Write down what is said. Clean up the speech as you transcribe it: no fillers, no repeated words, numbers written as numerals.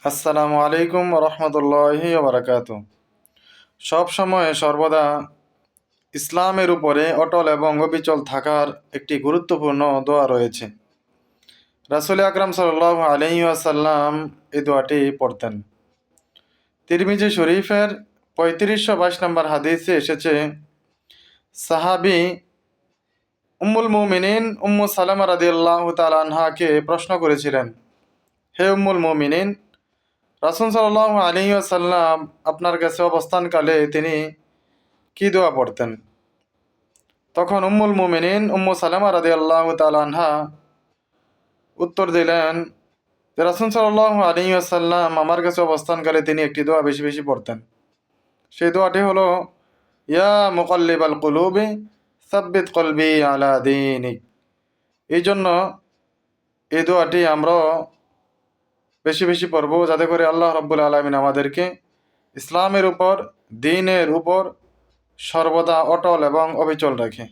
আসসালামু আলাইকুম রহমতুল্লাহি বারাকাতু। সব সময় সর্বদা ইসলামের উপরে অটল এবং অবিচল থাকার একটি গুরুত্বপূর্ণ দোয়া রয়েছে। রাসূল আকরাম সাল্লাল্লাহু আলাইহি ওয়াসাল্লাম এই দোয়াটি পড়তেন। তিরমিজি শরীফের 3522 নম্বর হাদিসে এসেছে, সাহাবী উম্মুল মুমিনিন উম্মু সালামা রাদিয়াল্লাহু তাআলা আনহাকে প্রশ্ন করেছিলেন, হে উম্মুল মুমিনিন, রাসূল সাল্লাল্লাহু আলাইহি ওয়াসাল্লাম আপনার কাছে অবস্থানকালে তিনি কি দোয়া পড়তেন? তখন উম্মুল মুমিনিন উম্মু সালামা রাদিয়াল্লাহু তাআলা আনহা উত্তর দিলেন যে রাসূল সাল্লাল্লাহু আলাইহি ওয়াসাল্লাম আমার কাছে অবস্থানকালে তিনি একটি দোয়া বেশি বেশি পড়তেন। সেই দোয়াটি হলো, ইয়া মুকাল্লিবাল কুলুবি সাব্বিত কলবি আলা দীনিক। এই জন্য এই দোয়াটি আমরা বেশি বেশি পড়ব, যাতে করে আল্লাহ রাব্বুল আলামিন আমাদেরকে ইসলামের উপর, দ্বীনের উপর সর্বদা অটল এবং অবিচল রাখে।